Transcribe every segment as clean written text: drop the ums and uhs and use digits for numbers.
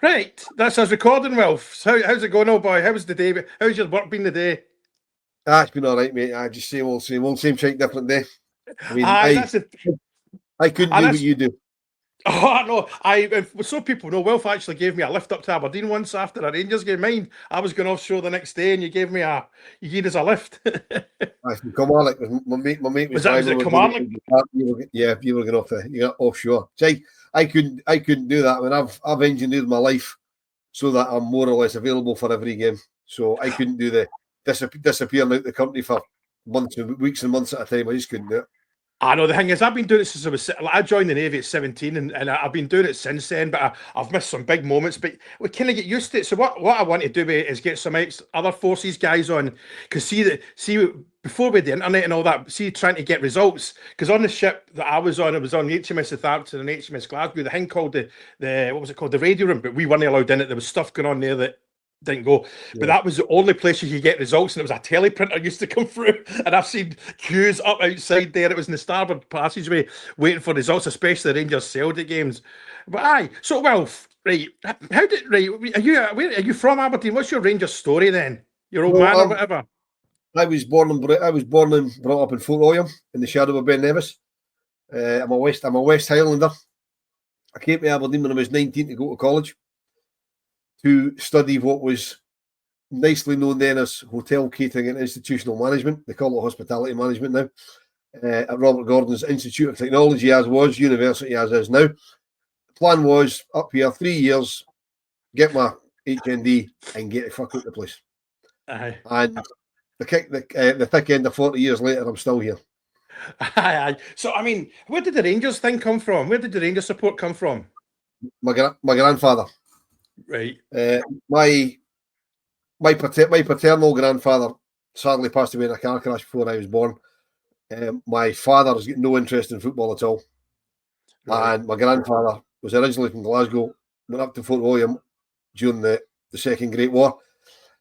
Right, that's us recording, Wilf. How's it going, old boy? How's the day? How's your work been today? It's been all right, mate. I just same old, same shite, different day. I mean, Aye, that's it. I couldn't And do what that's you do. oh, I know. So people know. Wilf actually gave me a lift up to Aberdeen once after a Rangers game. Mine, I was going offshore the next day, and you gave us a lift. I from Kilmarnock, my mate was Was driving. it We were going Kilmarnock? to you were going off you got offshore. See, I couldn't do that. I mean, I've engineered my life so that I'm more or less available for every game. So I couldn't do the disappearing out the country for weeks and months at a time. I just couldn't do it. I know the thing is, I've been doing it since I joined the Navy at 17, and I've been doing it since then. But I've missed some big moments. But we kind of get used to it. So what I want to do is get some other forces guys on, because see before with the internet and all that, see trying to get results. Because on the ship that I was on, it was on the HMS Southampton and HMS Glasgow. The thing called the what was it called, the radio room, but we weren't allowed in it. There was stuff going on there that didn't go. But that was the only place you could get results, and it was a teleprinter used to come through. And I've seen queues up outside there. It was in the starboard passageway waiting for results, especially the Rangers Celtic games. But aye, so Wilf, right? How did right? Are you from Aberdeen? What's your Rangers story then? Your old man or whatever? I was born and brought up in Fort William in the shadow of Ben Nevis. I'm a West Highlander. I came to Aberdeen when I was 19 to go to college to study what was nicely known then as hotel catering and institutional management. They call it hospitality management now. At Robert Gordon's Institute of Technology, as was, university as is now. The plan was up here 3 years, get my HND and get the fuck out the place. Aye. And the thick end of 40 years later, I'm still here. Aye. So I mean, where did the Rangers thing come from? Where did the Rangers support come from? My grandfather. Right. My paternal grandfather sadly passed away in a car crash before I was born. My father's got no interest in football at all. Right. And my grandfather was originally from Glasgow, went up to Fort William during the Second Great War.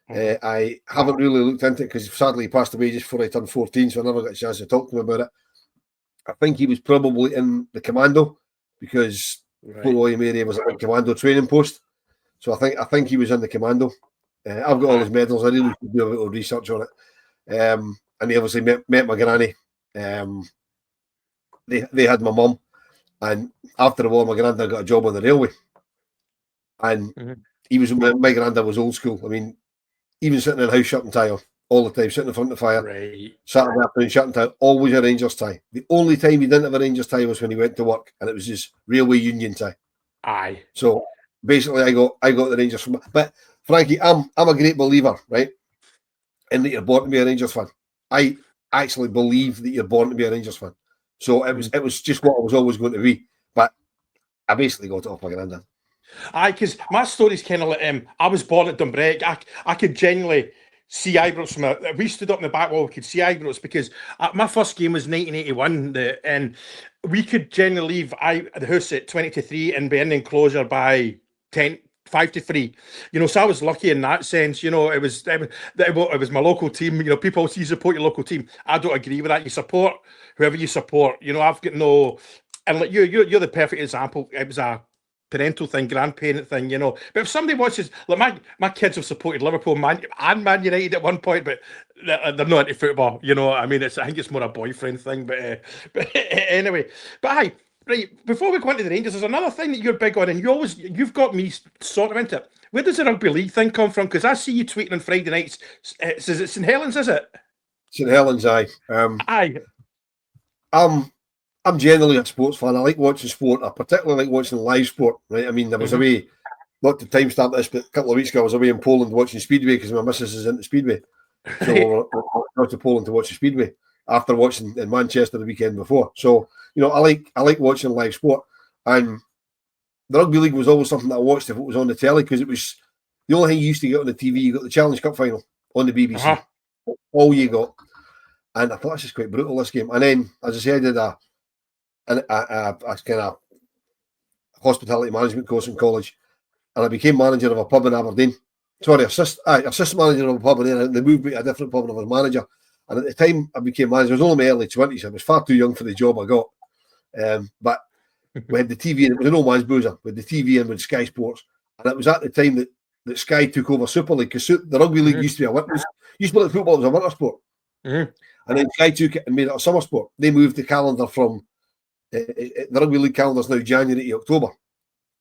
I haven't really looked into it because sadly he passed away just before I turned 14, so I never got a chance to talk to him about it. I think he was probably in the commando because Fort William area was a commando training post. So I think he was in the commando. I've got all his medals. I really should do a little research on it. And he obviously met my granny. They had my mum, and after the war, my granddad got a job on the railway. And he was my granddad was old school. I mean, even sitting in a house shirt and tie on all the time, sitting in front of the fire, Saturday afternoon shirt and tie, always a Rangers tie. The only time he didn't have a Rangers tie was when he went to work, and it was his railway union tie. Aye. So basically, I got the Rangers from. But Frankie, I'm a great believer, right? In that you're born to be a Rangers fan. I actually believe that you're born to be a Rangers fan. So it was just what I was always going to be. But I basically got it off my granddad. Aye, because my story's kind of like I was born at Dumbreck. I could genuinely see Ibrox from we stood up in the back wall. We could see Ibrox because my first game was 1981, and we could generally leave the house at 20-3 and be in the enclosure by 5-3. You know, so I was lucky in that sense. You know, it was my local team. You know, people say you support your local team. I don't agree with that. You support whoever you support. You know, I've got no, and like you're the perfect example. It was a parental thing, grandparent thing, you know. But if somebody watches, like my kids have supported Liverpool and Man United at one point, but they're not into football, you know. I mean, I think it's more a boyfriend thing, but anyway. But aye, right, before we go into the Rangers, there's another thing that you're big on, and you've got me sort of into it. Where does the Rugby League thing come from? Because I see you tweeting on Friday nights. Is it St Helens, is it? St Helens, aye. Aye. I'm generally a sports fan. I like watching sport. I particularly like watching live sport, right? I mean, I was away, not to timestamp this, but a couple of weeks ago, I was away in Poland watching Speedway because my missus is into Speedway. So I went to Poland to watch the Speedway after watching in Manchester the weekend before. So, you know, I like watching live sport. And the Rugby League was always something that I watched if it was on the telly because it was the only thing you used to get on the TV. You got the Challenge Cup final on the BBC. All you got. And I thought, this is quite brutal, this game. And then, as I say, I did a kind of hospitality management course in college, and I became manager of a pub in Aberdeen. Sorry, assistant manager of a pub, and then they moved me to a different pub and I was manager. And at the time I became manager, I was only in my early 20s. I was far too young for the job I got. But we had the TV, and it was an old man's boozer, with the TV and with Sky Sports. And it was at the time that Sky took over Super League, because the Rugby League used to be a winter, used to be like football as a winter sport. And then Sky took it and made it a summer sport. They moved the calendar from the Rugby League calendar is now January to October,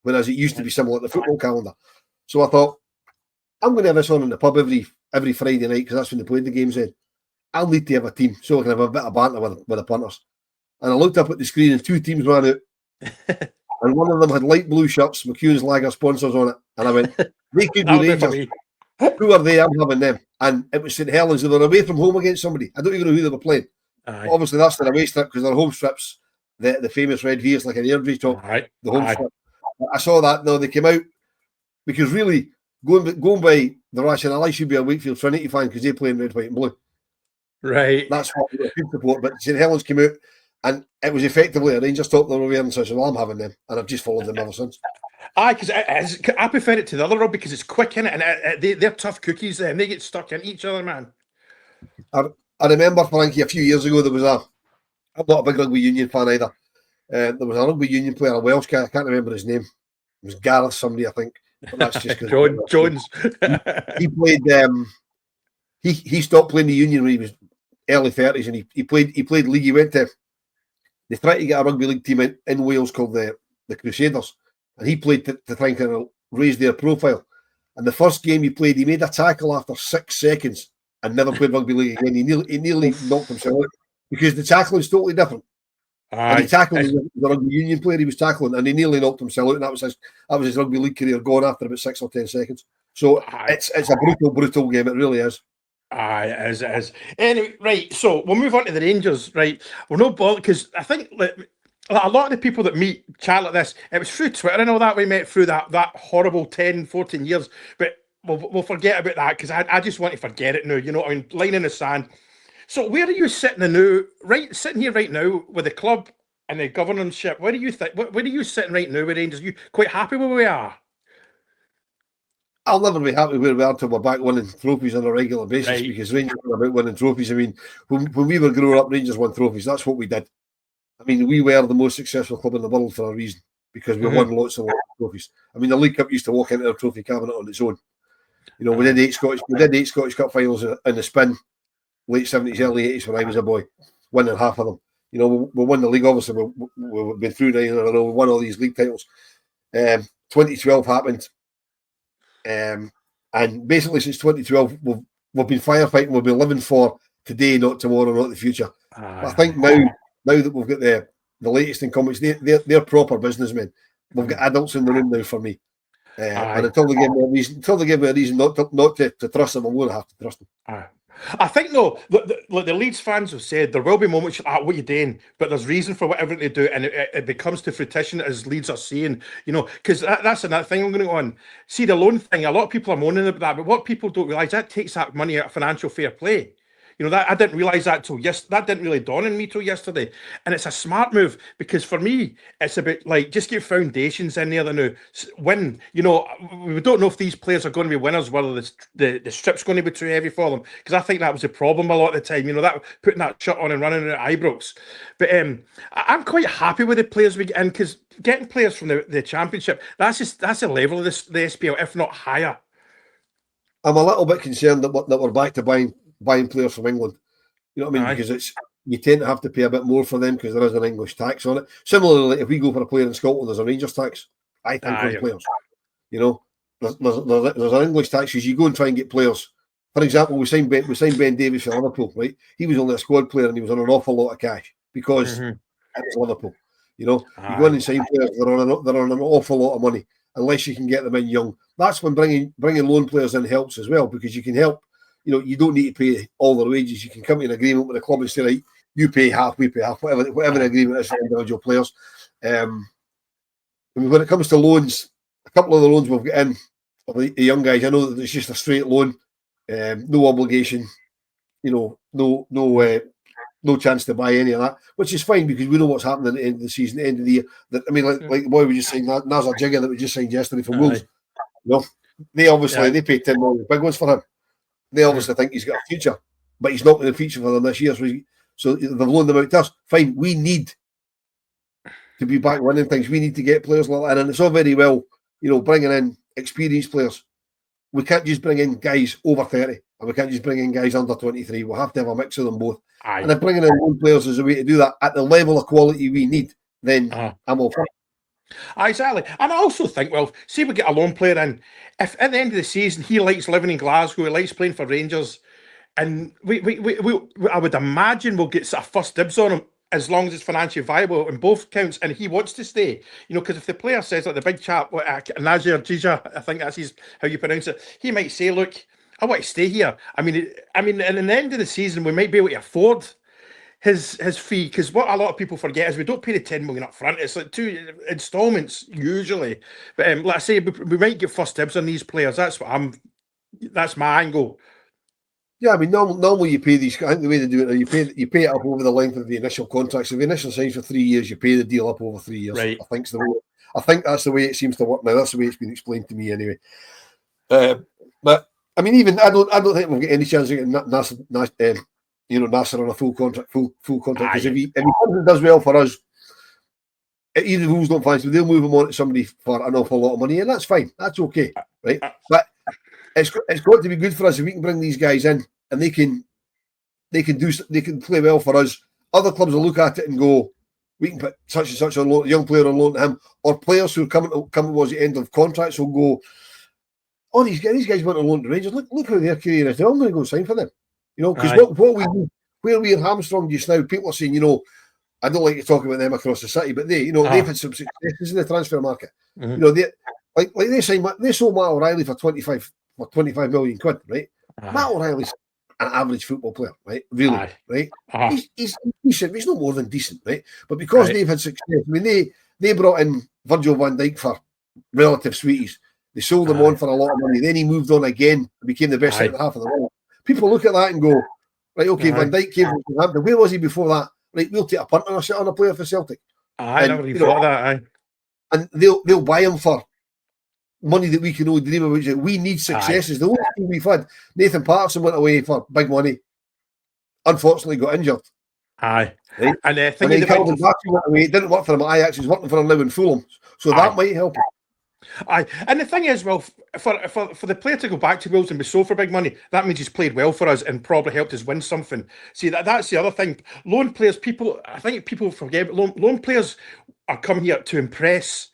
whereas it used to be similar to the football calendar. So I thought, I'm going to have this on in the pub every Friday night, because that's when they played the games in. I'll need to have a team so I can have a bit of banter with the punters. And I looked up at the screen and 2 teams ran out. And one of them had light blue shirts, McEwen's Lager sponsors on it. And I went, they could be Rangers. Who are they? I'm having them. And it was St Helens, and they're away from home against somebody. I don't even know who they were playing. Obviously, that's their away strip, because their home strips, the famous red V, is like an airdrie top. The home strip. I saw that. No, they came out, because really, going by the rationale, I should be a Wakefield Trinity fan because they play in red, white, and blue. Right. That's what we support. But St Helens came out, and it was effectively a Rangers top. They were away, and so I said, well, I'm having them, and I've just followed them ever since. Because I prefer it to the other rugby because it's quick, innit? And they're tough cookies, and they get stuck into each other, man. I remember, Frankie, a few years ago, there was I'm not a big rugby union fan either. There was a rugby union player, a Welsh guy, I can't remember his name. It was Gareth somebody, I think. But that's just Jones. he played. He stopped playing the union when he was early 30s, and he played league. He went to. They tried to get a rugby league team in Wales called the Crusaders, and he played to try and kind of raise their profile. And the first game he played, he made a tackle after 6 seconds and never played rugby league again. He nearly knocked himself out because the tackling is totally different. And he tackled the rugby union player he was tackling, and he nearly knocked himself out. And that was his rugby league career gone after about 6 or 10 seconds. So it's a brutal game. It really is. It is. Anyway, right. So we'll move on to the Rangers. Right. We're no bothered because I think a lot of the people that meet chat like this, it was through Twitter and all that we met through that horrible 10, 14 years. But we'll forget about that because I just want to forget it now. You know what I mean? Line in the sand. So where are you sitting now? Sitting here right now with the club and the governorship. Where do you think? Where are you sitting right now with Rangers? Are you quite happy where we are? I'll never be happy where we are until we're back winning trophies on a regular basis, because Rangers are about winning trophies. I mean, when we were growing up, Rangers won trophies. That's what we did. I mean, we were the most successful club in the world for a reason, because we won lots of trophies. I mean, the League Cup used to walk into the trophy cabinet on its own. You know, we did 8 Scottish Cup finals in the spin, late 70s, early 80s when I was a boy, winning half of them. You know, we won the league, obviously. We've been through 9 in a row. We won all these league titles. 2012 happened. And basically since 2012, we've been firefighting. We've been living for today, not tomorrow, not the future. But I think now that we've got the latest in comics, they're proper businessmen. We've got adults in the room now for me. And until they give me a reason not to trust them, I'm going to have to trust them. I think though, the Leeds fans have said there will be moments what are you doing, but there's reason for whatever they do, and it becomes to fruition as Leeds are saying, you know, because that's another thing I'm going to go on. See, the loan thing, a lot of people are moaning about that, but what people don't realise, that takes that money out of financial fair play. You know, that I didn't realise that till that didn't really dawn on me till yesterday. And it's a smart move because for me, it's about like just get foundations in there now. Win. You know, we don't know if these players are going to be winners, whether the strip's going to be too heavy for them. Because I think that was the problem a lot of the time. You know, that putting that shirt on and running at Ibrox. But I'm quite happy with the players we get in because getting players from the championship, that's the level of the SPL, if not higher. I'm a little bit concerned that we're back to buying players from England. You know what I mean? Because you tend to have to pay a bit more for them because there is an English tax on it. Similarly, if we go for a player in Scotland, there's a Rangers tax. I think on players. You know, there's an English tax because you go and try and get players. For example, we signed Ben Davies for Liverpool, right? He was only a squad player and he was on an awful lot of cash because it was Liverpool. You know, you go in and sign players, they're on an awful lot of money unless you can get them in young. That's when bringing loan players in helps as well, because you can help. You know, you don't need to pay all their wages. You can come to an agreement with the club and say, right, you pay half, we pay half, whatever the agreement is for individual players. When it comes to loans, a couple of the loans we've got in of the young guys, I know that it's just a straight loan, no obligation, you know, no chance to buy any of that, which is fine because we know what's happening at the end of the season, end of the year. I mean, like the boy we just signed, Nazar Jigger, that we just signed yesterday from Wolves. You know, they obviously they paid 10 million big ones for him. They obviously think he's got a future, but he's not going to feature for them this year. So they've loaned them out to us. Fine, we need to be back winning things. We need to get players like that. And it's all very well, you know, bringing in experienced players. We can't just bring in guys over 30, and we can't just bring in guys under 23. We'll have to have a mix of them both. Aye. And if bringing in loan players is a way to do that at the level of quality we need, then I'm all for it. Exactly. And I also think, well, see, we get a loan player in, if at the end of the season he likes living in Glasgow, he likes playing for Rangers, and I would imagine we'll get sort of first dibs on him as long as it's financially viable in both counts, and he wants to stay. Because if the player says, like the big chap, Nazir Jija, I think that's how you pronounce it, he might say, look, I want to stay here. I mean, and at the end of the season, we might be able to afford his fee, because what a lot of people forget is we don't pay the 10 million up front. It's like 2 installments usually. But like I say, we might get first dibs on these players. That's my angle. Yeah, I mean, normally you pay these. I think the way they do it, you pay it up over the length of the initial contract. So the initial signs for 3 years, you pay the deal up over 3 years. Right. I think that's the way it seems to work now. That's the way it's been explained to me anyway. But I mean, even I don't think we'll get any chance of getting Nasser on a full contract. Because if he does well for us, either the rules don't fancy, they'll move him on to somebody for an awful lot of money, and that's fine. That's okay, right? But it's got to be good for us if we can bring these guys in and they can play well for us. Other clubs will look at it and go, we can put such and such a young player on loan to him, or players who are coming towards the end of contracts will go, oh, these guys went on loan to Rangers. Look how their career is. I'm going to go sign for them. Because where we're hamstrung just now, people are saying, I don't like to talk about them across the city, but they've had some successes in the transfer market. Mm-hmm. They sold Matt O'Reilly for 25 million quid, right? Matt O'Reilly's an average football player, right? Really, right? He's decent. He's not more than decent, right? But because they've had success, I mean, they brought in Virgil van Dijk for relative sweeties. They sold him on for a lot of money. Then he moved on again and became the best centre half of the world. People look at that and go, right, okay, Van Dijk came from Southampton. Where was he before that? Right, we'll take a punt on a player for Celtic. I never even thought of that. And they'll buy him for money that we can only dream of. We need successes. The only thing we've had, Nathan Patterson went away for big money. Unfortunately, got injured. Right? And then Calvin Bassey went away. It didn't work for him at Ajax. He's working for him now in Fulham. So that might help him. And the thing is, well, for the player to go back to Wolves and be sold for big money, that means he's played well for us and probably helped us win something. See, that's the other thing. Loan players, I think people forget, loan players are coming here to impress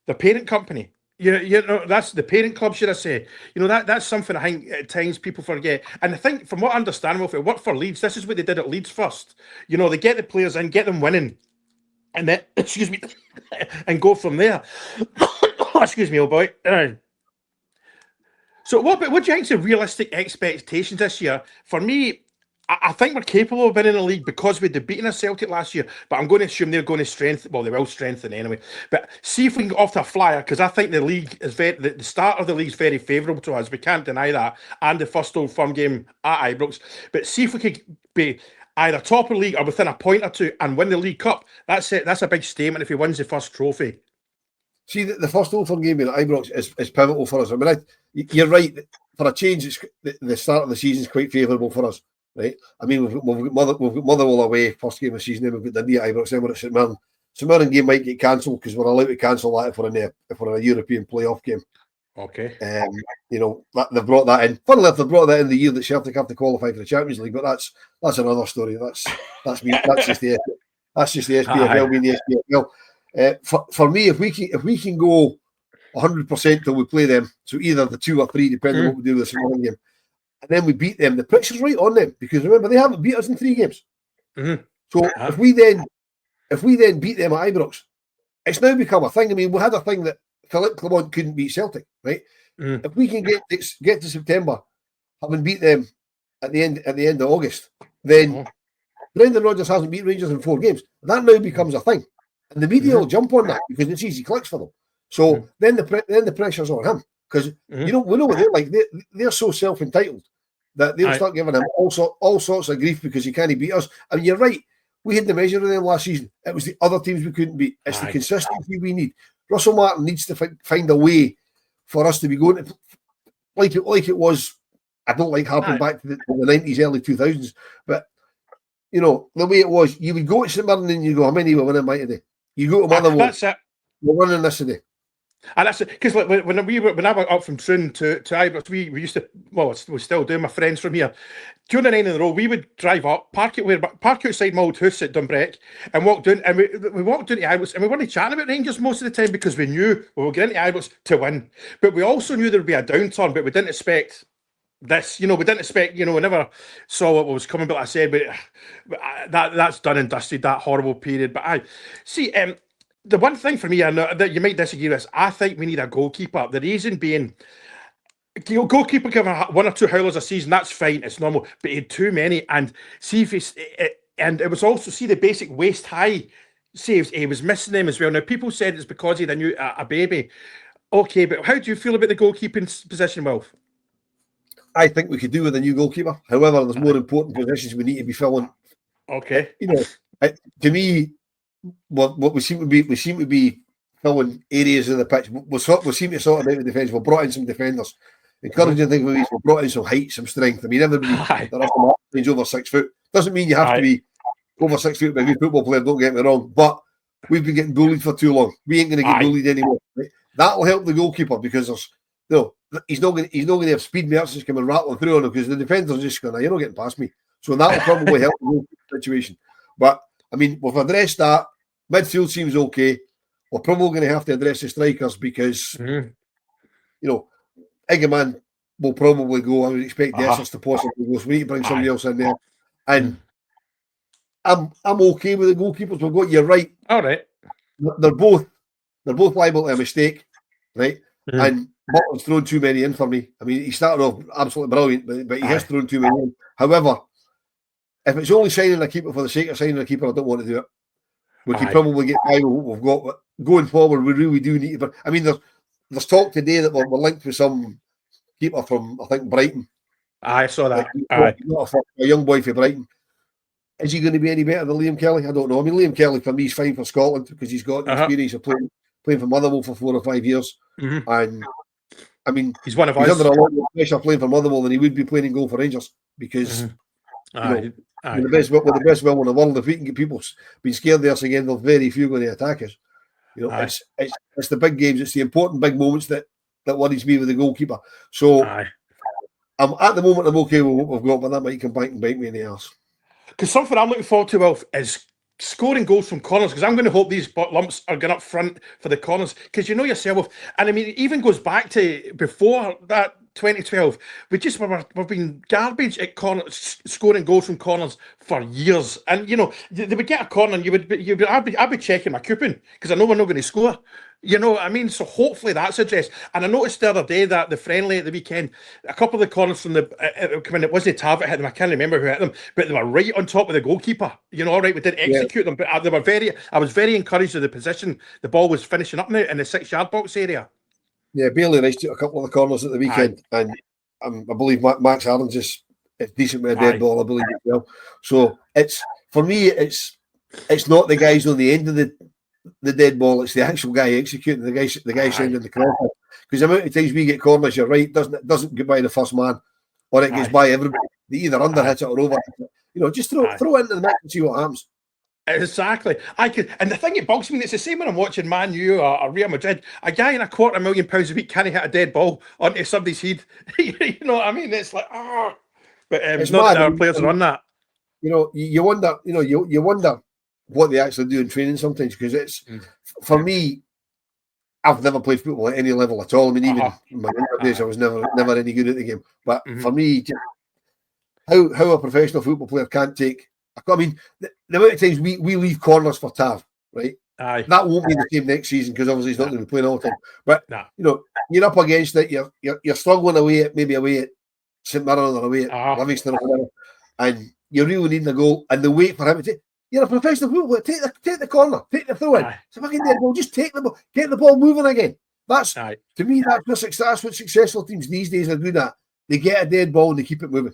the parent company. That's the parent club, should I say? That's something I think at times people forget. And I think, from what I understand, if it worked for Leeds, this is what they did at Leeds first. They get the players in, get them winning, and then and go from there. Excuse me, old boy. So what do you think is the realistic expectations this year? For me, I think we're capable of winning the league because we'd beaten a Celtic last year, but I'm going to assume they're going to strengthen. Well, they will strengthen anyway. But see if we can get off to a flyer, because I think the league is the start of the league is very favourable to us. We can't deny that. And the first Old Firm game at Ibrox. But see if we could be either top of the league or within a point or two and win the League Cup. That's it. That's a big statement if he wins the first trophy. See, the first Old Firm game at Ibrox is pivotal for us. I mean, you're right. For a change, the start of the season is quite favourable for us, right? I mean, we've got Motherwell away, first game of the season, then we've got Dundee at Ibrox, then we're at St Mirren. St Mirren game might get cancelled because we're allowed to cancel that if we're in a European playoff game. Okay. They've brought that in. Funnily enough, they brought that in the year that Celtic have to qualify for the Champions League, but that's another story. That's just the SPFL being the SPFL. For me, if we can go 100% till we play them, so either the 2 or 3, depending on what we do with the second game, and then we beat them, the pressure's right on them, because remember, they haven't beat us in 3 games. Mm-hmm. So if we then beat them at Ibrox, it's now become a thing. I mean, we had a thing that Philippe Clement couldn't beat Celtic, right? Mm. If we can get to September, having beat them at the end of August, then Brendan Rodgers hasn't beat Rangers in 4 games. That now becomes a thing. And the media will jump on that because it's easy clicks for them. So then the pressure's on him, because we know what they're like. They're so self-entitled that they'll start giving him all sorts of grief because he can't beat us. I mean, you're right. We had the measure of them last season. It was the other teams we couldn't beat. It's the consistency we need. Russell Martin needs to find a way for us to be going to, like it was. I don't like harping back to the 90s, early 2000s, but the way it was, you would go to St Mirren and you go, how many we're winning by today? You go to Motherwell, we're winning this today. And that's because like, when I went up from Troon to Ibrox, we used to, well, we still do. My friends from here, during the 9 in a row, we would drive up, park outside my old house at Dumbreck, and walk down. And we walked down to Ibrox, and we weren't chatting about Rangers most of the time because we knew we were getting to Ibrox to win. But we also knew there would be a downturn, but we didn't expect this. We didn't expect. We never saw what was coming. But like I said, but that's done and dusted, that horrible period. But I see. The one thing for me, I know that you might disagree with this, I think we need a goalkeeper. The reason being, goalkeeper give 1 or 2 howlers a season, that's fine, it's normal. But he had too many, and see if he's, and it was also see the basic waist high saves. He was missing them as well. Now people said it's because he had a baby. Okay, but how do you feel about the goalkeeping position, Wilf? I think we could do with a new goalkeeper. However, there's more important positions we need to be filling. Okay, to me. What we seem to be filling areas of the pitch. We seem to sort out the defence. We've brought in some defenders. Encouraging thing we've brought in some height, some strength. I mean, everybody that over 6 foot. Doesn't mean you have to be over 6 foot to be a good football player, don't get me wrong. But we've been getting bullied for too long. We ain't going to get bullied anymore. Right? That'll help the goalkeeper because he's not going to have speed merchants coming rattling through on him because the defenders are just going, you're not getting past me. So that'll probably help the goalkeeper situation. But I mean, we've addressed that. Midfield seems okay. We're probably going to have to address the strikers because, Eggman will probably go. I would expect Dessers to possibly go. So we need to bring somebody else in there. And I'm okay with the goalkeepers we've got. You're right. All right. They're both liable to a mistake, right? And Butler's thrown too many in for me. I mean, he started off absolutely brilliant, but he has thrown too many in. However, if it's only signing a keeper for the sake of signing a keeper, I don't want to do it. We can probably get by with what we've got, but going forward, we really do need to. I mean, there's talk today that we're linked with some keeper from, I think, Brighton. I saw that. Not a young boy for Brighton. Is he going to be any better than Liam Kelly? I don't know. I mean, Liam Kelly for me is fine for Scotland because he's got the experience of playing for Motherwell for 4 or 5 years, and I mean, he's one of us. He's under a lot more pressure playing for Motherwell than he would be playing in goal for Rangers because. With the best will in the world, if we can get people being scared of us again, there's very few going to attack us. It's the big games, it's the important big moments that worries me with the goalkeeper. So I'm at the moment I'm okay with what we've got, but that might come back and bite me in the arse. Because something I'm looking forward to, Wilf, is scoring goals from corners, because I'm going to hope these lumps are going up front for the corners, because you know yourself, and I mean, it even goes back to before that 2012. We've been garbage at corners, scoring goals from corners for years, and they would get a corner, and I'd be checking my coupon because I know we're not going to score. You know what I mean? So hopefully that's addressed. And I noticed the other day that the friendly at the weekend, a couple of the corners from it wasn't Tav that hit them, I can't remember who hit them, but they were right on top of the goalkeeper. All right, we didn't execute them, but I was very encouraged with the position the ball was finishing up now in the 6-yard box area. Yeah, Bailey Rice took a couple of the corners at the weekend, and I believe Max Harden's is decent with a dead ball, I believe as well. So for me, it's not the guys on the end of the dead ball, it's the actual guy executing, the guy sending the cross. Because the amount of times we get corners, you're right, doesn't get by the first man, or it gets by everybody. They either underhit it or over. Just throw it into the mix and see what happens. Exactly. And the thing that bugs me, it's the same when I'm watching Man U or Real Madrid. A guy in £250,000 a week can't hit a dead ball onto somebody's head. You know what I mean? It's like, but it's not that our players are on that. You wonder. You wonder what they actually do in training sometimes, because it's for me. I've never played football at any level at all. I mean, even in my younger days, I was never any good at the game. But for me, how a professional football player can't take. I mean, the amount of times we leave corners for Tav, right? That won't be the same next season because obviously he's not going to be playing all the time. But you're up against it. You're struggling away at St Mirren or away at Livingston or whatever, and you really need a goal. And the wait for him to take. You're a professional footballer. Take the corner, take the throw in. It's a fucking dead ball. Just take the ball, get the ball moving again. That's to me. That's what successful teams these days are good at. They get a dead ball and they keep it moving.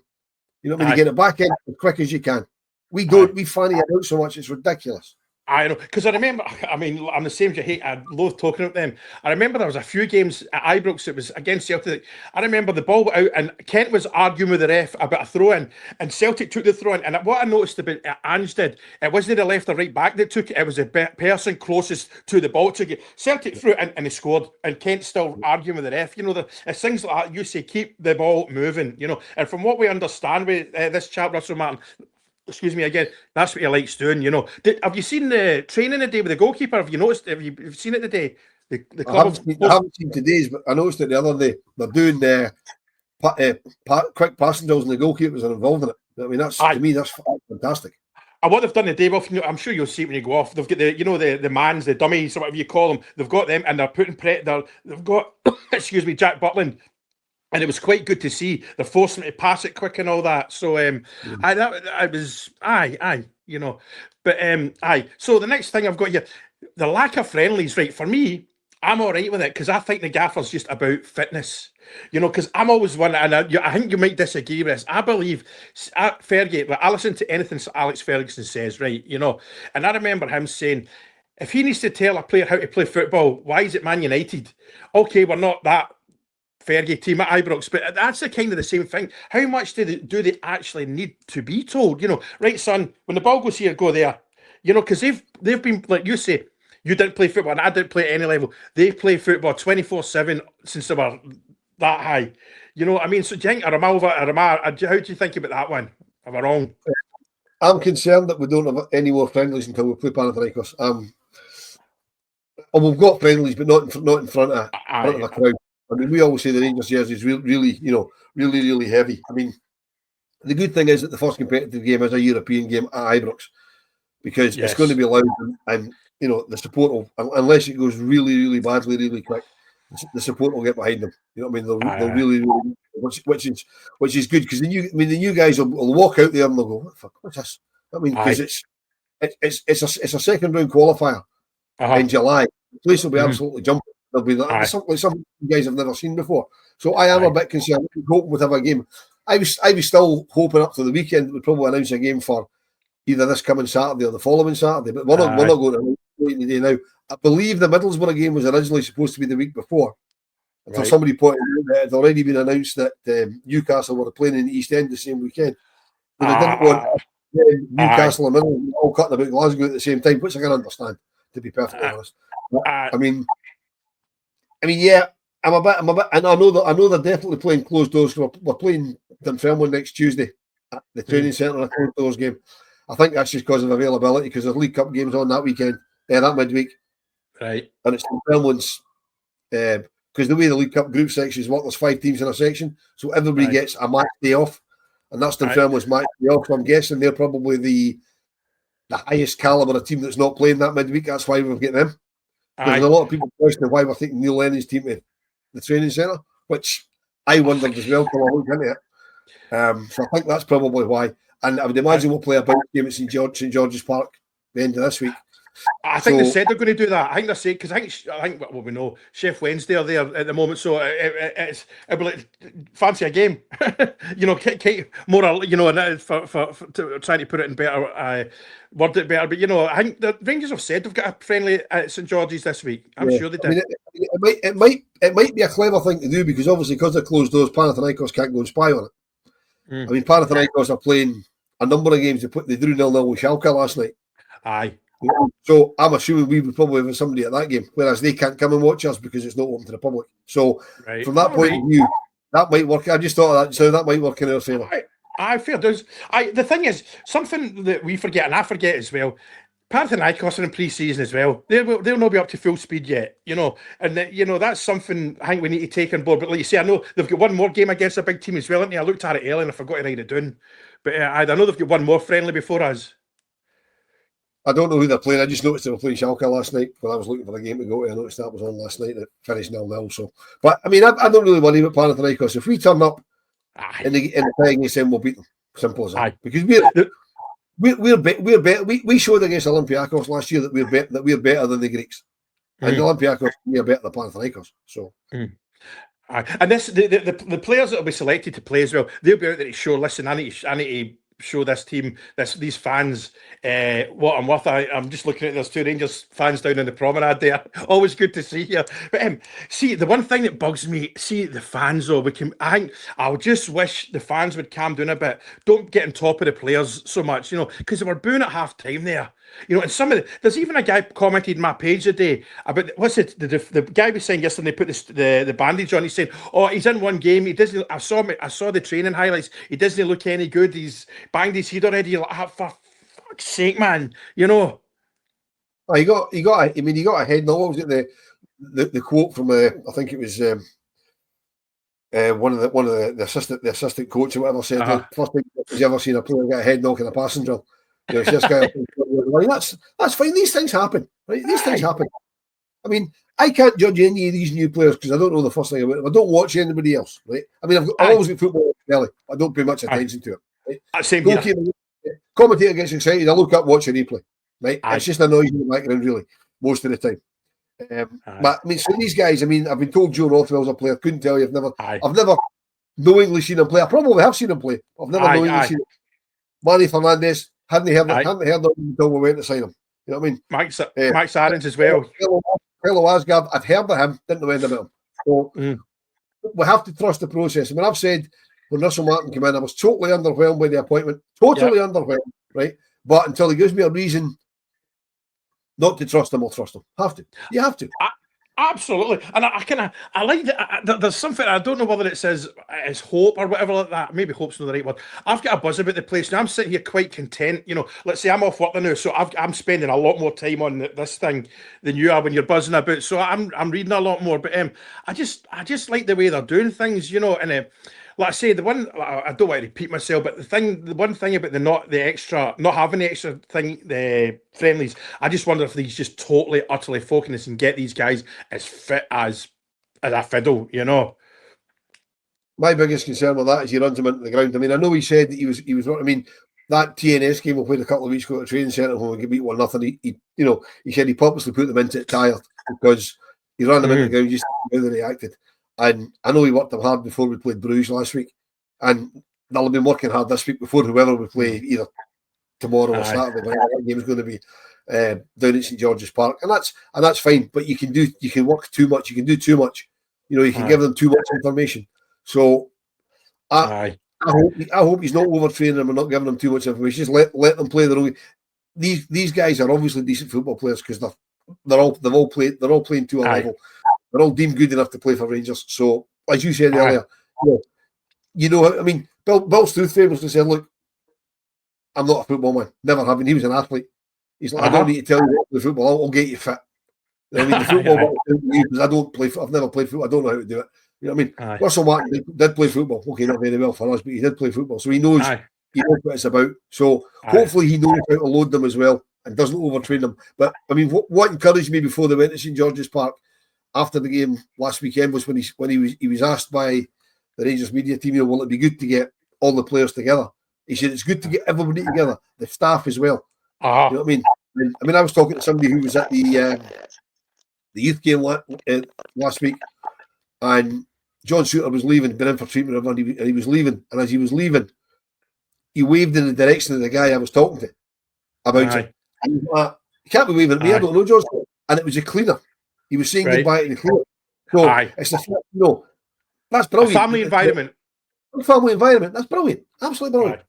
You know what I mean? They get it back in as quick as you can. We don't. We fanny it out so much. It's ridiculous. I know, because I remember, I mean, I'm the same as you hate, I loathe talking about them. I remember there was a few games at Ibrox, it was against Celtic. I remember the ball went out and Kent was arguing with the ref about a throw in, and Celtic took the throw in. And what I noticed about Ange did, it wasn't the left or right back that took it, it was the person closest to the ball took it. Celtic threw it in and he scored, and Kent still arguing with the ref. You know, it's things like that. You say, keep the ball moving, you know. And from what we understand with this chap, Russell Martin, excuse me again, that's what he likes doing, you know. Have you seen the training today with the goalkeeper? Have you noticed? Have you seen it today? The club I haven't seen today's, but I noticed it the other day. They're doing quick passing drills, and the goalkeepers are involved in it. I mean, to me, that's fantastic. And what they've done today, Wilf, I'm sure you'll see it when you go off. They've got the mans, the dummies, or whatever you call them. They've got them, and they're putting they've got excuse me, Jack Butland. And it was quite good to see. They're forcing him to pass it quick and all that. So you know. But So the next thing I've got here, the lack of friendlies, right? For me, I'm all right with it because I think the gaffer's just about fitness. You know, because I'm always one, and I think you might disagree with this. I believe Fergie, I listen to anything Alex Ferguson says, right? You know, and I remember him saying, if he needs to tell a player how to play football, why is it Man United? Okay, we're not that Fergie team at Ibrox, but that's the kind of the same thing. How much do they actually need to be told? You know, right, son, when the ball goes here, go there. You know, because they've been, like you say, you didn't play football and I didn't play at any level. They play football 24/7 since they were that high. You know what I mean? So do you think, how do you think about that one? Am I wrong? I'm concerned that we don't have any more friendlies until we play Panathinaikos. We've got friendlies, but not in front of the crowd. I mean, we always say the Rangers jersey is really, really heavy. I mean, the good thing is that the first competitive game is a European game at Ibrox because it's going to be loud and you know, the support will, unless it goes really, really badly, really quick, the support will get behind them. You know what I mean? They'll really, which is good because the new guys will walk out there and they'll go, what the fuck, what's this? I mean, because it's a second round qualifier in July. The place will be absolutely jumping. There'll be something you guys have never seen before. So I am a bit concerned. I'm hoping we'd have a game. I was still hoping up to the weekend that we'd probably announce a game for either this coming Saturday or the following Saturday. But we're not going to wait today now. I believe the Middlesbrough game was originally supposed to be the week before. Until somebody pointed out that it had already been announced that Newcastle were playing in the East End the same weekend. But they didn't want Newcastle and Middlesbrough all cutting about Glasgow at the same time, which I can understand, to be perfectly honest. I mean, yeah, I'm a bit, and I know they're definitely playing closed doors. We're playing Dunfermline next Tuesday at the training centre, a closed doors game. I think that's just because of availability, because there's League Cup games on that weekend, that midweek, right? And it's Dunfermline's, because the way the League Cup group sections work, there's 5 teams in a section, so everybody gets a match day off, and that's Dunfermline's match day off. So I'm guessing they're probably the highest calibre of team that's not playing that midweek. That's why we've got them. There's a lot of people questioning why we're taking Neil Lennon's team to the training centre, which I wondered as well till I looked into it. So I think that's probably why. And I would imagine we'll play a big game at St George's Park the end of this week. I think they said they're going to do that. I think they're saying, because I think well, we know Chef Wednesday are there at the moment, so it'll be like fancy a game, you know, more, you know, for trying to put it in better, word it better. But you know, I think the Rangers have said they've got a friendly at St George's this week. I'm sure they did. I mean, it might be a clever thing to do because obviously because they're closed doors, Panathinaikos can't go and spy on it. I mean, Panathinaikos are playing a number of games. They drew 0-0 with Schalke last night. Aye. So I'm assuming we would probably have somebody at that game, whereas they can't come and watch us because it's not open to the public. So from that point of view, that might work. I just thought of that, so that might work in our favour. I feel does. The thing is, something that we forget, and I forget as well, Panathinaikos are in pre-season as well. They'll not be up to full speed yet, you know, and you know that's something I think we need to take on board. But like you say, I know they've got one more game against a big team as well, haven't they? I looked at it earlier and I forgot to write it down. But I know they've got one more friendly before us. I don't know who they're playing. I just noticed they were playing Schalke last night when I was looking for the game to go to. I noticed that was on last night. It finished 0-0. So, but I mean, I don't really worry about Panathinaikos. If we turn up in the playing against them, we'll beat them. Simple as that. Because we're better. We showed against Olympiacos last year that we're better than the Greeks, and the Olympiacos are better than Panathinaikos. So. And the players that will be selected to play as well, they'll be out there to show. Listen, I need to show this team, these fans, what I'm worth. I'm just looking at there's 2 Rangers fans down in the promenade there. Always good to see you. But see, the one thing that bugs me, see the fans though. I'll just wish the fans would calm down a bit. Don't get on top of the players so much, because they were booing at half time there. And there's even a guy commented on my page today about the guy was saying yesterday. They put the bandage on. He's saying, "Oh, he's in one game. He doesn't. I saw the training highlights. He doesn't look any good. He's banged his head already." You're like, for fuck's sake, man. Oh, he got a head. No, what was it? The quote from I think it was one of the assistant coach or whatever said, "First time he's ever seen a player get a head knock in a passing drill." It's this guy. That's fine. These things happen, right? These things happen. I mean, I can't judge any of these new players because I don't know the first thing about them. I don't watch anybody else, right? I mean, I've always got football on telly. I don't pay much attention to it. Right? Same Commentator gets excited. I look up, watch a replay. Right? It's just a noise in the background, really, most of the time. But I mean, so these guys. I mean, I've been told Joe Rothwell's a player. Couldn't tell you. I've never knowingly seen him play. I probably have seen him play. I've never knowingly seen him. Manny Fernandez. Hadn't heard of him until we went to sign him. You know what I mean? Mike Sarens as well. Hello Asgard. I'd heard of him, didn't know anything about him. So we have to trust the process. I mean, I've said when Russell Martin came in, I was totally underwhelmed by the appointment. Totally underwhelmed, right? But until he gives me a reason not to trust him, I'll trust him. Have to. You have to. Absolutely, and I like that. There's something, I don't know whether it says it's hope or whatever like that. Maybe hope's not the right word. I've got a buzz about the place now. I'm sitting here quite content. Let's say I'm off work now, so I'm spending a lot more time on this thing than you are when you're buzzing about. So I'm reading a lot more. But I just like the way they're doing things. And like I say, the one, I don't want to repeat myself, but the one thing about not having the extra thing, the friendlies, I just wonder if these just totally, utterly focus and get these guys as fit as a fiddle, My biggest concern with that is he runs them into the ground. I mean, I know he said that he was. I mean, that TNS game we played a couple of weeks ago at the training centre when we could beat 1-0. He said he purposely put them into it tired because he ran them into the ground just how they reacted. And I know he worked them hard before we played Bruges last week, and they'll have been working hard this week before whoever we play either tomorrow or Saturday. That game is going to be down at St George's Park, and that's fine. But you can work too much. You can do too much. You can give them too much information. So I hope he's not overtraining them and not giving them too much information. Just let them play their own. These guys are obviously decent football players because they're all playing to a level. They're all deemed good enough to play for Rangers. So, as you said earlier, I mean, Bill Struthfable just said, "Look, I'm not a football man. Never have been. He was an athlete. He's like, I don't need to tell you what the football. I'll get you fit. I mean, the football because I don't play. I've never played football. I don't know how to do it. You know what I mean? Russell Martin did play football. Okay, not very well for us, but he did play football, so he knows what it's about. So hopefully he knows how to load them as well and doesn't overtrain them. But I mean, what encouraged me before they went to St George's Park after the game last weekend was when he was asked by the Rangers media team, will it be good to get all the players together? He said it's good to get everybody together, the staff as well. You know what I mean? I mean, I was talking to somebody who was at the youth game last week, and John Shooter was leaving, been in for treatment, and he was leaving. And as he was leaving, he waved in the direction of the guy I was talking to about it. And he was like, "You can't be waving at me. I don't know, John." And it was a cleaner. He was saying goodbye to the cleaner. So it's that's brilliant. A family environment. Family environment. That's brilliant. Absolutely brilliant.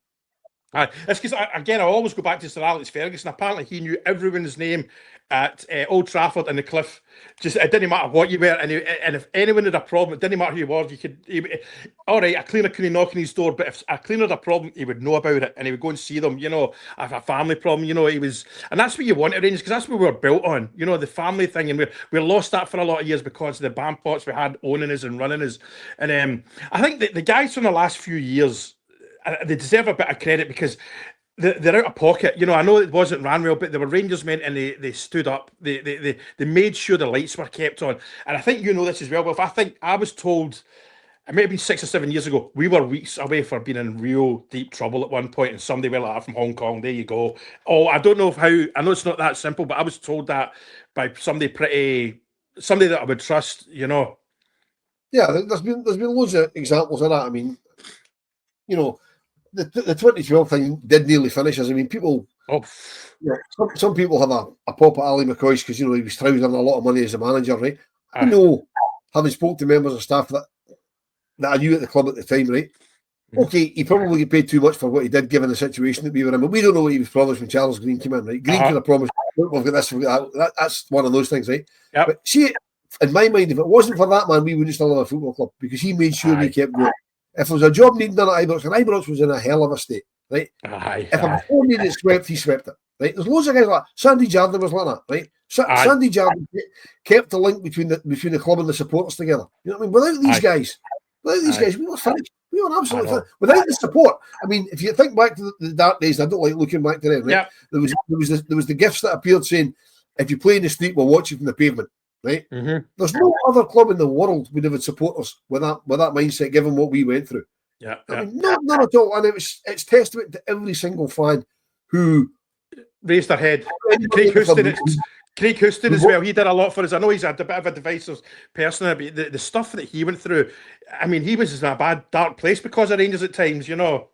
That's because, again, I always go back to Sir Alex Ferguson. Apparently, he knew everyone's name at Old Trafford and the Cliff. Just it didn't matter what you were, and if anyone had a problem, it didn't matter who you were. All right, a cleaner couldn't knock on his door, but if a cleaner had a problem, he would know about it and he would go and see them. If a family problem, he was, and that's what you want at Rangers because that's what we were built on. The family thing, and we lost that for a lot of years because of the Bampots we had owning us and running us. And I think that the guys from the last few years, they deserve a bit of credit because they're out of pocket. I know it wasn't ran well, but they were Rangers men and they stood up. They made sure the lights were kept on. And I think this as well. But I think I was told, it may have been 6 or 7 years ago, we were weeks away from being in real deep trouble at one point, and somebody went like, from Hong Kong, there you go. Oh, I don't know I know it's not that simple, but I was told that by somebody that I would trust, Yeah, there's been loads of examples of that. I mean, the 2012 thing did nearly finish us. I mean, people. Oh, You know, some people have a pop at Ali McCoy's because, you know, he was trousering a lot of money as a manager, right? I know, having spoke to members of staff that I knew at the club at the time, right? Okay, he probably get paid too much for what he did, given the situation that we were in. But we don't know what he was promised when Charles Green came in, right? Green could have promised, we've got this, we've got that. That's one of those things, right? Yep. But see, in my mind, if it wasn't for that man, we wouldn't still have a football club because he made sure we kept going. If there was a job needed done at Ibrox, and Ibrox was in a hell of a state, right? If a before needed swept, he swept it, right? There's loads of guys like Sandy Jardine was like that, right? Sandy Jardine kept the link between the club and the supporters together. You know what I mean? Without these guys, we were finished. We were absolutely finished. Without the support, I mean, if you think back to the dark days, I don't like looking back to them, right? Yep. There was the gifts that appeared saying, if you play in the street, we'll watch you from the pavement, right? There's no other club in the world would have support us with that mindset, given what we went through. Yeah, I mean, none at all. And it's testament to every single fan who raised their head. Craig Houston as well. He did a lot for us. I know he's had a bit of a divisive person, but the stuff that he went through, I mean, he was in a bad, dark place because of Rangers at times, you know.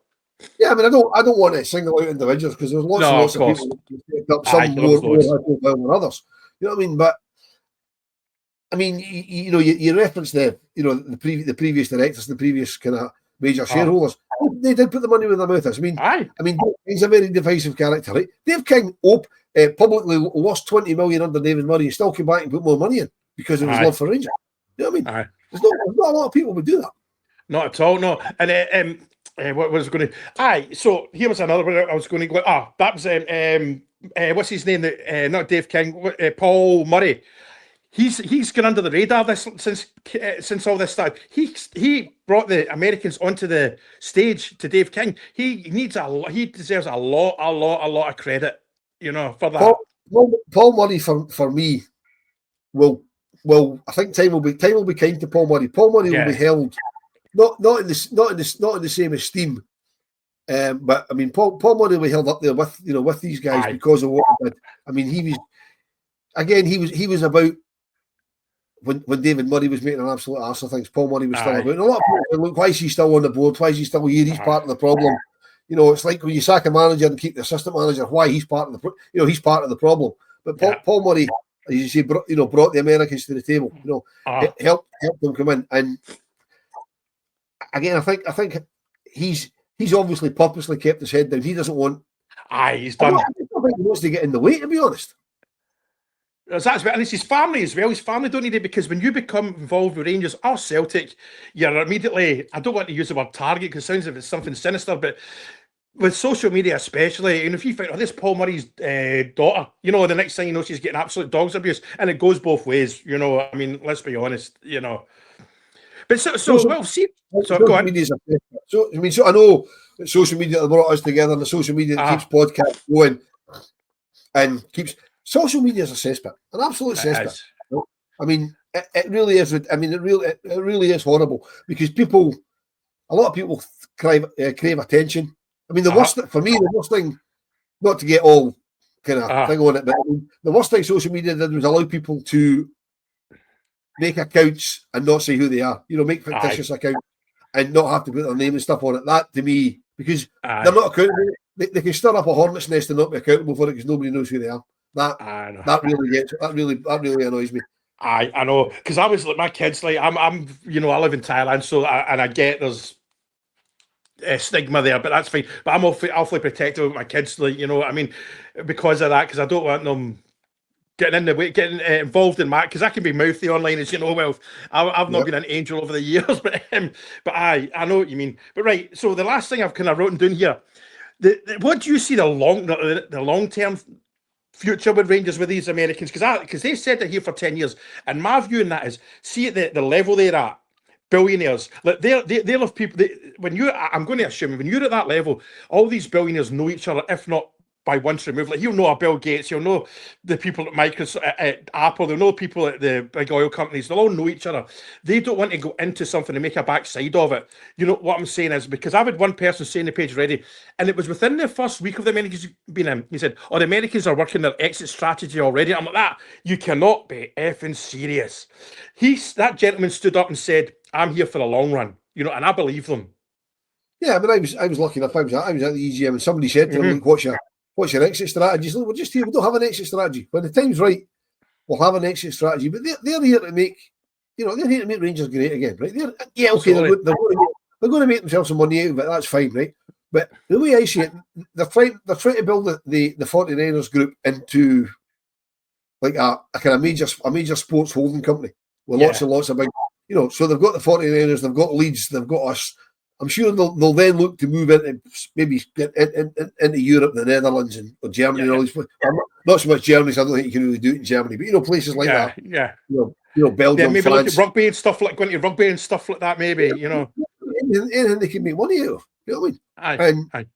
Yeah, I mean, I don't want to single out individuals because there's lots of people who picked up some more high profile than others. You know what I mean? But I mean, you referenced the previous directors, the previous kind of major shareholders. They did put the money where their mouth is. I mean, he's a very divisive character, right? Dave King publicly lost 20 million under David Murray and still came back and put more money in because of his love for Rangers. You know what I mean? There's not a lot of people would do that. Not at all, no. And what was going to? So here was another one I was going to go. That was what's his name? Not Dave King. Paul Murray. He's gone under the radar since all this started. He brought the Americans onto the stage to Dave King. He deserves a lot of credit, you know, for that. Paul Murray for me will I think time will be kind to Paul Murray. Paul Murray will be held not in the same esteem. But I mean Paul Murray will be held up there with these guys because of what he did. I mean he was about when David Murray was making an absolute arse of things, Paul Murray was still about. And a lot of people say, look, why is he still on the board? Why is he still here? He's part of the problem. You know, it's like when you sack a manager and keep the assistant manager. Why? He's part of he's part of the problem. But Paul Murray, as you say, brought the Americans to the table. You know, helped them come in. And again, I think he's obviously purposely kept his head down. He doesn't want. He's done. I think he wants to get in the way, to be honest. And it's his family as well. His family don't need it because when you become involved with Rangers or Celtic, you're immediately, I don't want to use the word target because it sounds like it's something sinister, but with social media especially, and if you find, this Paul Murray's daughter, you know, the next thing you know, she's getting absolute dog's abuse, and it goes both ways, you know. I mean, let's be honest, you know. But go on. So I know that social media that brought us together, and the social media that keeps podcasts going and keeps. Social media is a cesspit, an absolute cesspit. I mean, it really is. I mean, it really is horrible because a lot of people crave attention. I mean, the worst thing, not to get all kind of thing on it, but I mean, the worst thing social media did was allow people to make accounts and not say who they are. You know, make fictitious accounts and not have to put their name and stuff on it. That to me, because they're not accountable, they can stir up a hornet's nest and not be accountable for it because nobody knows who they are. That really annoys me. I know, because I was like, my kids, like I'm you know, I live in Thailand, so I get there's a stigma there, but that's fine. But I'm awfully protective of my kids, like, you know what I mean, because of that, because I don't want them getting in the way, getting involved in that, because I can be mouthy online, as you know. Well, I've not been an angel over the years, but I know what you mean. But right, so the last thing I've kind of written down here, what do you see the long term future with Rangers with these Americans? Because they said they're here for 10 years, and my view on that is, see at the level they're at, billionaires, like they love people. I'm going to assume when you're at that level, all these billionaires know each other, if not by once removed. Like, he'll know a Bill Gates, he'll know the people at Microsoft, at Apple, they'll know people at the big oil companies, they'll all know each other. They don't want to go into something and make a backside of it. You know what I'm saying is, because I've had one person saying the page already, and it was within the first week of the Americans being in, he said, the Americans are working their exit strategy already. I'm like, that, you cannot be effing serious. That gentleman stood up and said, I'm here for the long run, you know, and I believe them. Yeah, I mean, I was lucky enough. I was at the EGM, and somebody said to them, "Look, what's your exit strategy?" So, we're just here. We don't have an exit strategy. When the time's right, we'll have an exit strategy. But they're here to make, they're here to make Rangers great again, right? They're going to make themselves some money out of it. That's fine, right? But the way I see it, they're trying to build the 49ers group into like a kind of major sports holding company with lots of big, so they've got the 49ers, they've got Leeds, they've got us. I'm sure they'll then look to move into maybe into Europe, the Netherlands, or Germany, and all these places. Not so much Germany, so I don't think you can really do it in Germany, but places like that. Yeah. Belgium, maybe France. Look at rugby and stuff going to rugby and stuff like that. Maybe anything they can make money out of. You know what I mean? Aye.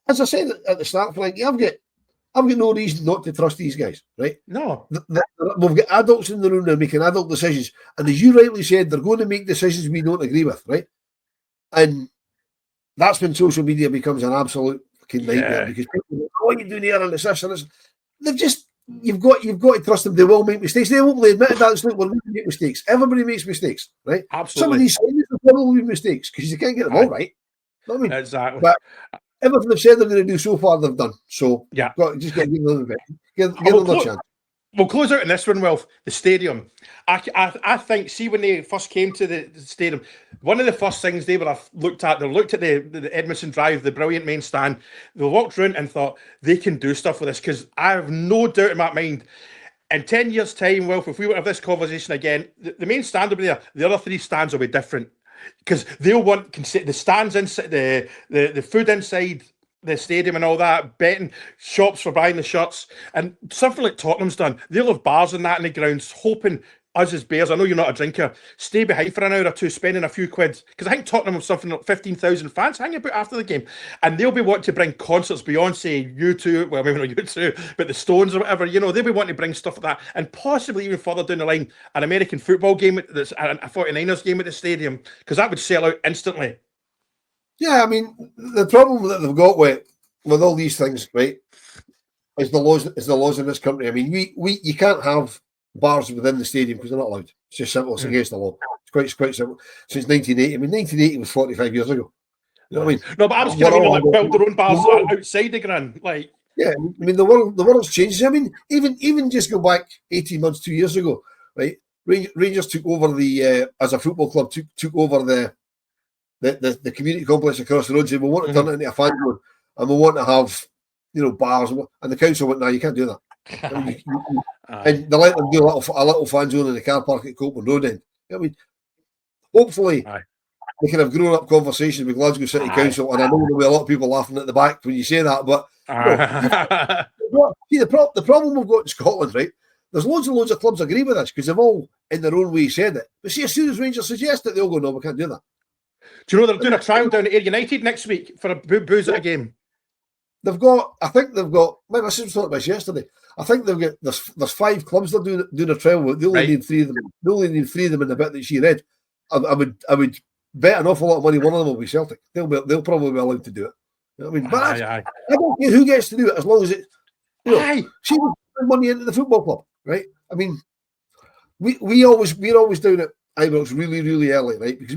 As I said at the start, Frank, I've got no reason not to trust these guys, right? No. We've got adults in the room now making adult decisions. And as you rightly said, they're going to make decisions we don't agree with, right? And that's when social media becomes an absolute fucking nightmare because people go, what are you doing here and this and this? They've just, you've got to trust them. They will make mistakes. They won't admit that. Look, we're going to make mistakes. Everybody makes mistakes, right? Absolutely. Some of these things will probably be mistakes because you can't get them all right. You know what I mean? Exactly. But everything they've said they're going to do so far, they've done. So just give them a little bit. Give them a chance. We'll close out in this one, Wilf. The stadium. I think, see, when they first came to the stadium, one of the first things they would have looked at the Edmondson Drive, the brilliant main stand. They walked around and thought they can do stuff with this because I have no doubt in my mind. In 10 years' time, Wilf, if we were to have this conversation again, the main stand will be there. The other three stands will be different because they'll want the stands inside, the food inside the stadium and all that, betting shops for buying the shirts, and something like Tottenham's done. They'll have bars and that in the grounds, hoping us as Bears, I know you're not a drinker, stay behind for an hour or two, spending a few quid, because I think Tottenham have something like 15,000 fans hanging about after the game, and they'll be wanting to bring concerts, Beyonce, U2, well, maybe not U2, but the Stones or whatever, they'll be wanting to bring stuff like that, and possibly even further down the line, an American football game, that's a 49ers game at the stadium, because that would sell out instantly. Yeah, I mean, the problem that they've got with all these things, right, is the laws in this country. I mean, you can't have bars within the stadium because they're not allowed. It's just simple. It's against the law. It's quite simple. Since 1980. I mean, 1980 was 45 years ago. You know what I mean? No, but I was build their own bars outside the ground. Like, yeah, I mean, the world's changed. I mean, even just go back 18 months, 2 years ago, right? Rangers took over as a football club, took over the community complex across the road, saying we want to turn it into a fan zone and we want to have bars, and the council went, no, you can't do that. I mean, and they let them do a little fan zone in the car park at Copeland Road end. I mean, hopefully we can have grown up conversations with Glasgow City Council, and I know there'll be a lot of people laughing at the back when you say that, but see, the problem we've got in Scotland, right? There's loads and loads of clubs agree with us because they've all in their own way said it. But see, as soon as Rangers suggest it, they'll go, no, we can't do that. Do you know they're doing a trial down at Ayr United next week for a booze at a game? I think they've got. My missus was talking about this yesterday. I think they've got. There's 5 clubs they're doing a trial with. They only need 3 of them. They only need 3 of them in the bit that she read. I would bet an awful lot of money. One of them will be Celtic. They'll probably be allowed to do it. You know what I mean? But I don't care who gets to do it as long as it. She would put money into the football club, right? I mean, we're always down at Ibrox really, really early, right? Because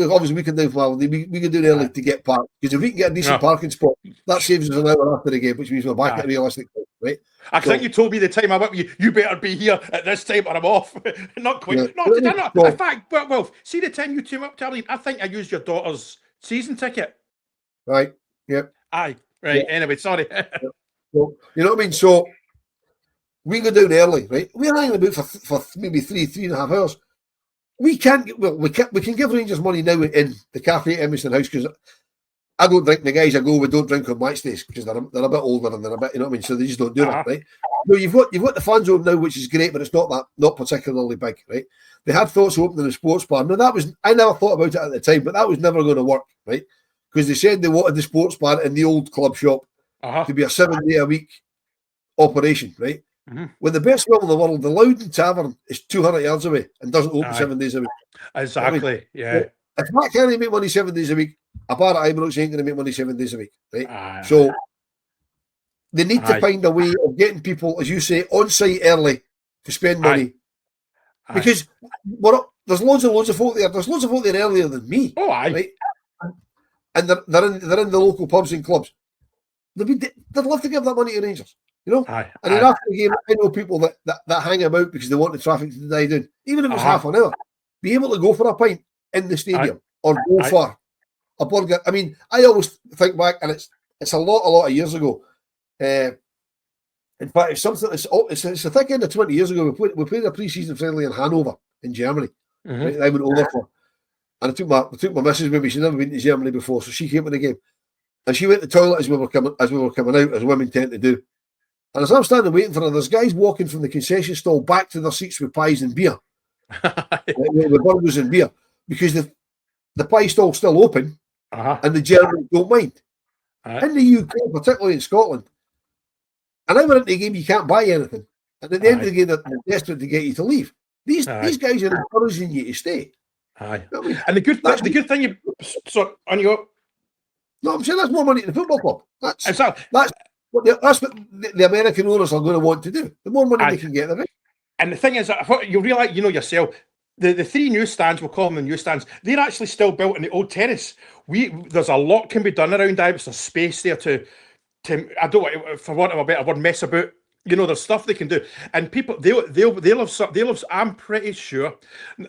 obviously we can do we can do it early to get parked, because if we can get a decent parking spot, that saves us an hour after the game, which means we're back at realistic time, right? I think you told me the time I went with you better be here at this time or I'm off. Not quite. Yeah. No, did I not? In fact, well, see the time you came up to Aberdeen, I think I used your daughter's season ticket. Right. Yep. Aye. Right. Yeah. Anyway, sorry. So, you know what I mean? So we go down early, right? We're hanging about for maybe 3.5 hours. We can give Rangers money now in the cafe at Emerson House, because I don't drink. The guys I go with don't drink on match days because they're a bit older and they're a bit, you know what I mean? So they just don't do that, right? No, you've got the fan zone now, which is great, but it's not particularly big, right? They had thoughts of opening a sports bar. Now I never thought about it at the time, but that was never going to work, right? Because they said they wanted the sports bar in the old club shop to be a 7-day-a-week operation, right? With the best will in the world, the Loudon Tavern is 200 yards away and doesn't open 7 days a week. Exactly, I mean, yeah. If that can't make money 7 days a week, a bar at Ibrox ain't going to make money 7 days a week, right? So they need to find a way of getting people, as you say, on site early to spend money. Because there's loads and loads of folk there. There's loads of folk there earlier than me. Oh, aye. Right? and they're in the local pubs and clubs, they'd love to give that money to Rangers, you know. And then after the game, I know people that hang about because they want the traffic to die down, even if it's half an hour. Be able to go for a pint in the stadium or go for a burger. I mean, I always think back, and it's a lot of years ago. In fact, it's something. It's a thick end of 20 years ago. We played a pre-season friendly in Hanover in Germany. Right, I went over for, and I took my missus with me. She'd never been to Germany before, so she came to the game, and she went to the toilet as we were coming out, as women tend to do. And as I'm standing waiting for her, there's guys walking from the concession stall back to their seats with pies and beer, with burgers and beer, because the pie stall's still open, and the Germans don't mind. In the UK, particularly in Scotland, an hour into the game, you can't buy anything, and at the end of the game, they're desperate to get you to leave. These guys are encouraging you to stay. You know I mean? And the good thing, no, I'm saying that's more money in the football club. That's what the American owners are going to want to do. The more money they can get, the better. And the thing is, you realise, you know yourself, the three newsstands, we'll call them the newsstands, they're actually still built in the old terrace. There's a lot can be done around Ibrox. There's space there to I don't want, for want of a better word, mess about. You know, there's stuff they can do, and people they'll have. I'm pretty sure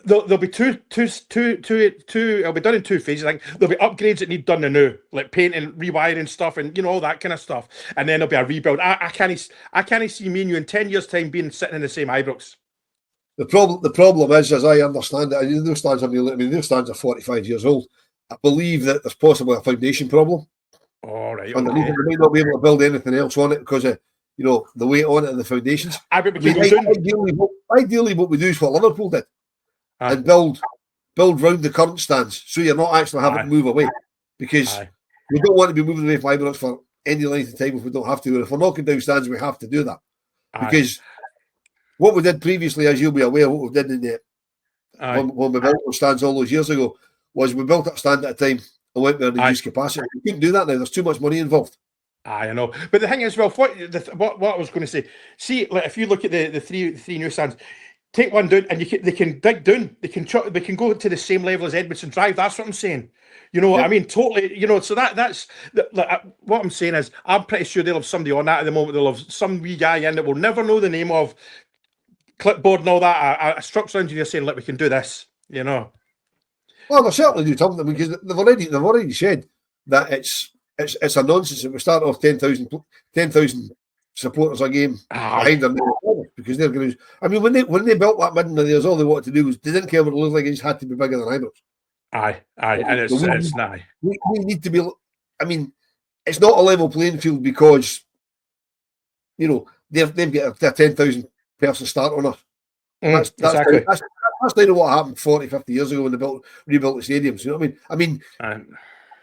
there'll be two. It'll be done in two phases. I think there'll be upgrades that need done now, like painting, rewiring stuff, and you know all that kind of stuff. And then there'll be a rebuild. I can't see me and you in 10 years' time being sitting in the same Ibrox. The problem is, as I understand it, and those stands those stands are 45 years old. I believe that there's possibly a foundation problem. All right, and they might not be able to build anything else on it because of, you know, the weight on it and the foundations. Ideally, what we do is what Liverpool did, and build round the current stands, so you're not actually having to move away, because we don't want to be moving away from Ibrox for any length of time if we don't have to. And if we're knocking down stands, we have to do that, because what we did previously, as you'll be aware, what we did in the when we built those stands all those years ago, was we built up a stand at a time and went there and reduced capacity. We couldn't do that now. There's too much money involved. I know, but the thing is, well, what I was going to say, see, like, if you look at the three newsstands, take one down, and they can dig down, they can go to the same level as Edmondson Drive. That's what I'm saying. You know, I mean, totally. You know, so that's like, what I'm saying is, I'm pretty sure they'll have somebody on that at the moment. They'll have some wee guy in that will never know the name of, clipboard and all that. A structural engineer saying, "Look, we can do this." You know. Well, they certainly do something, because they've already said that it's a nonsense that we start off 10,000 supporters a game behind them, because they're going to. I mean, when they built that midden, there's all they wanted to do was, they didn't care what it looked like. It just had to be bigger than Ibrox. And it's not. We need to be. I mean, it's not a level playing field, because, you know, they've got a 10,000 person start on us. Exactly. That's kind of what happened 40, 50 years ago when they rebuilt the stadiums. You know what I mean?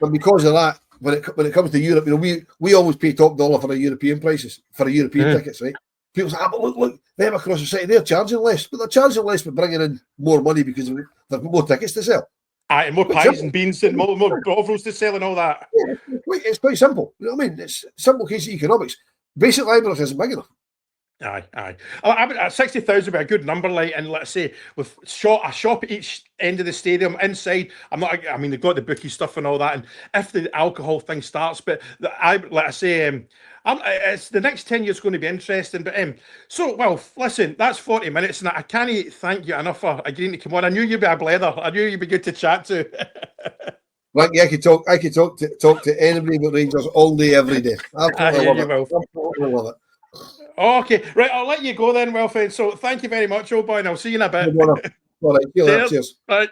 But because of that, when it comes to Europe, you know, we always pay top dollar for our European prices, for our European tickets, right? People say, but look, them across the city, they're charging less, but they're charging less for bringing in more money because they've got more tickets to sell. And more pies and beans and more offals to sell and all that. Yeah, it's quite simple. You know what I mean? It's a simple case of economics. Basically, Ibrox isn't big enough. Aye. 60,000 would be a good number, like, and let's say with a shop at each end of the stadium inside. I mean, they've got the bookie stuff and all that, and if the alcohol thing starts, but it's the next 10 years going to be interesting. But so, well, listen, that's 40 minutes, and I can't thank you enough for agreeing to come on. I knew you'd be a blether. I knew you'd be good to chat to. Like, I could talk to anybody but Rangers all day, every day. Absolutely love it. Okay, right, I'll let you go then, Wilf. So thank you very much, old boy, and I'll see you in a bit. All right, cheers. Right.